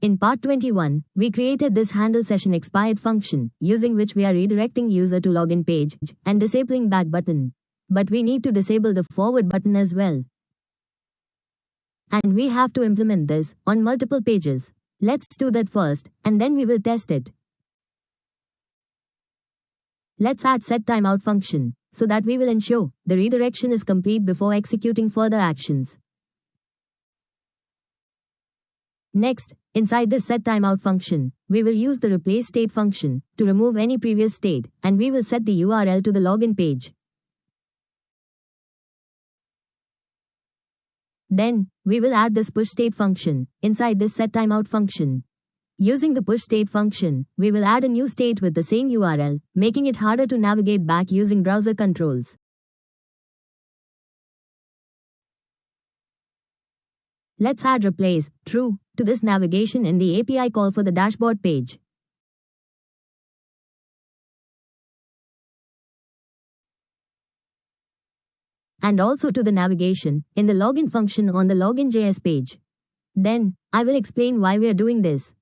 In part 21, we created this handle session expired function, using which we are redirecting user to login page and disabling back button. But we need to disable the forward button as well. And we have to implement this on multiple pages. Let's do that first, and then we will test it. Let's add set timeout function, so that we will ensure the redirection is complete before executing further actions. Next, inside this set timeout function, we will use the replace state function to remove any previous state, and we will set the URL to the login page. Then, we will add this push state function inside this set timeout function. Using the push state function, we will add a new state with the same URL, making it harder to navigate back using browser controls. Let's add replace true to this navigation in the API call for the dashboard page. And also to the navigation in the login function on the login.js page. Then, I will explain why we are doing this.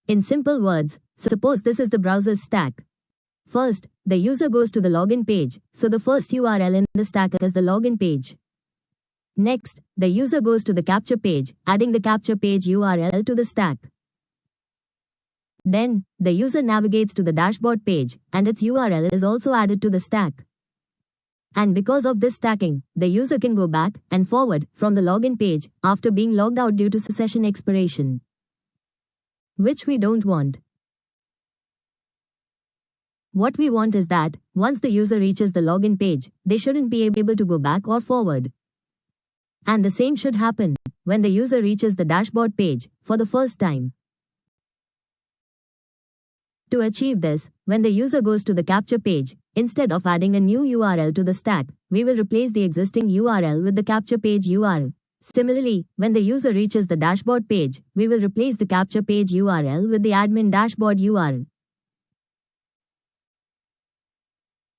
In simple words, suppose this is the browser's stack. First, the user goes to the login page, so the first URL in the stack is the login page. Next, the user goes to the capture page, adding the capture page URL to the stack. Then, the user navigates to the dashboard page, and its URL is also added to the stack. And because of this stacking, the user can go back and forward from the login page after being logged out due to session expiration, which we don't want. What we want is that, once the user reaches the login page, they shouldn't be able to go back or forward. And the same should happen when the user reaches the dashboard page for the first time. To achieve this, when the user goes to the capture page, instead of adding a new URL to the stack, we will replace the existing URL with the capture page URL. Similarly, when the user reaches the dashboard page, we will replace the capture page URL with the admin dashboard URL.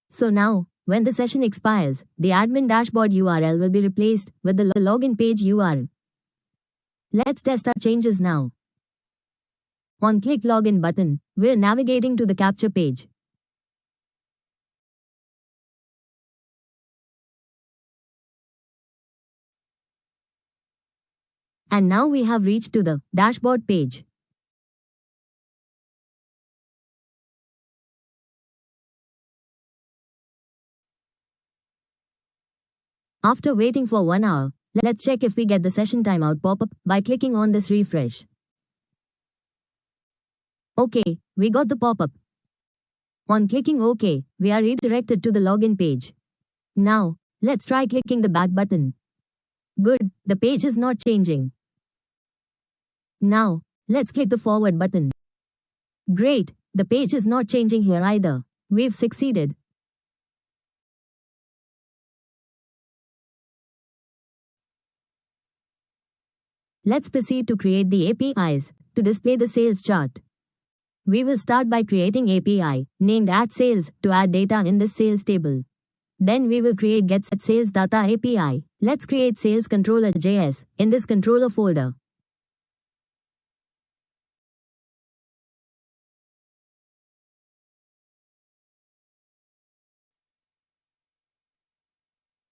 So now, when the session expires, the admin dashboard URL will be replaced with the login page URL. Let's test our changes now. On click login button, we're navigating to the capture page. And now we have reached to the dashboard page. After waiting for 1 hour, let's check if we get the session timeout pop-up by clicking on this refresh. Okay, we got the pop-up. On clicking OK, we are redirected to the login page. Now, let's try clicking the back button. Good, the page is not changing. Now, let's click the forward button. Great, the page is not changing here either. We've succeeded. Let's proceed to create the APIs to display the sales chart. We will start by creating API named @sales to add data in this sales table. Then we will create getSales.data API. Let's create sales controller.js in this controller folder.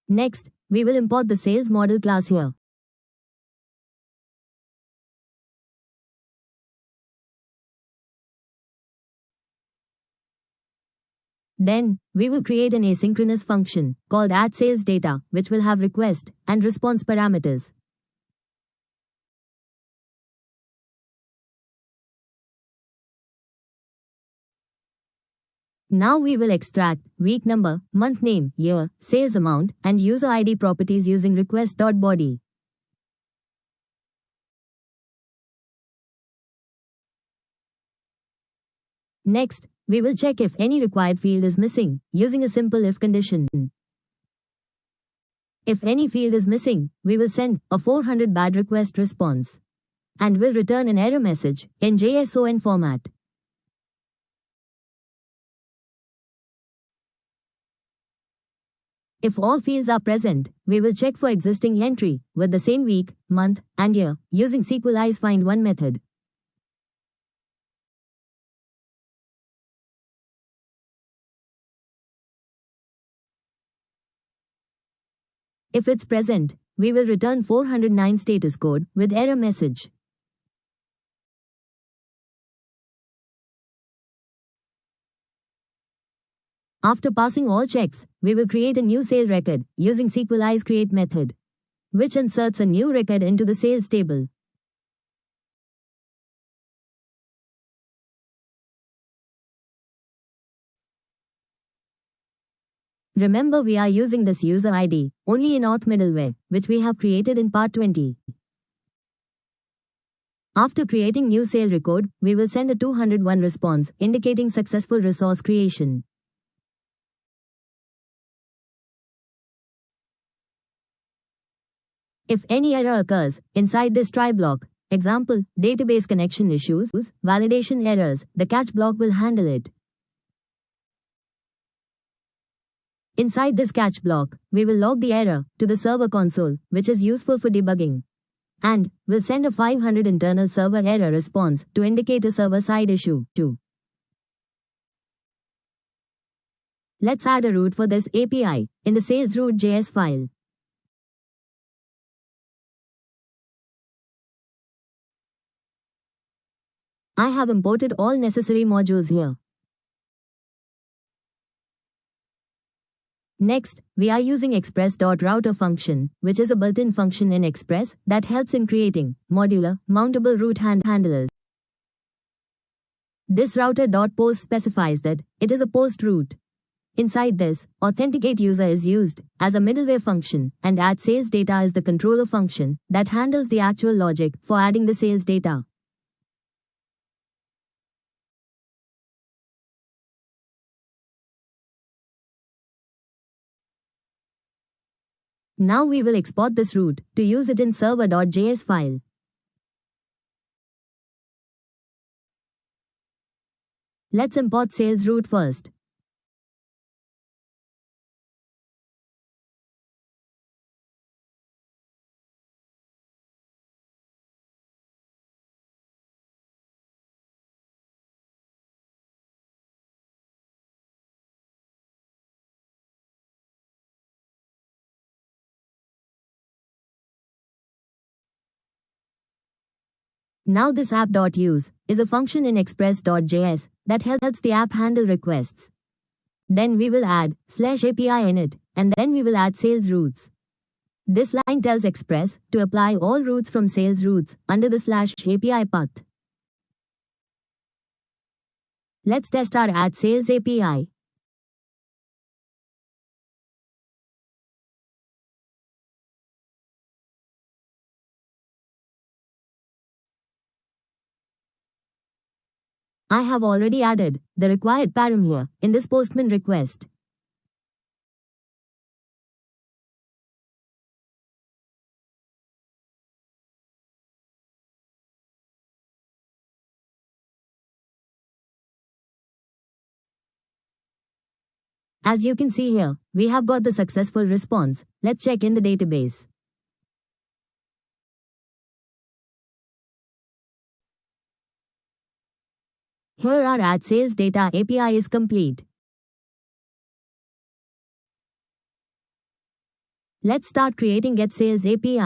Next, we will import the sales model class here. Then, we will create an asynchronous function called @salesData, which will have request and response parameters. Now we will extract week number, month name, year, sales amount, and user ID properties using request.body. Next, we will check if any required field is missing using a simple if condition. If any field is missing, we will send a 400 bad request response and will return an error message in JSON format. If all fields are present, we will check for existing entry with the same week, month, and year using SQLize find one method. If it's present, we will return 409 status code with error message. After passing all checks, we will create a new sale record using SQLize create method, which inserts a new record into the sales table. Remember, we are using this user ID only in auth middleware, which we have created in part 20. After creating new sale record, we will send a 201 response indicating successful resource creation. If any error occurs inside this try block, example, database connection issues, validation errors, the catch block will handle it. Inside this catch block, we will log the error to the server console, which is useful for debugging. And we'll send a 500 internal server error response to indicate a server-side issue too. Let's add a route for this API in the sales route.js file. I have imported all necessary modules here. Next, we are using express.router function, which is a built-in function in Express that helps in creating modular, mountable route handlers. This router.post specifies that it is a post route. Inside this, authenticate user is used as a middleware function, and add sales data is the controller function that handles the actual logic for adding the sales data. Now we will export this route to use it in server.js file. Let's import sales route first. Now this app.use is a function in express.js that helps the app handle requests. Then we will add /API in it, and then we will add sales routes. This line tells Express to apply all routes from sales routes under the /API path. Let's test our add sales API. I have already added the required param here in this Postman request. As you can see here, we have got the successful response. Let's check in the database. Here our add sales data API is complete. Let's start creating get sales API.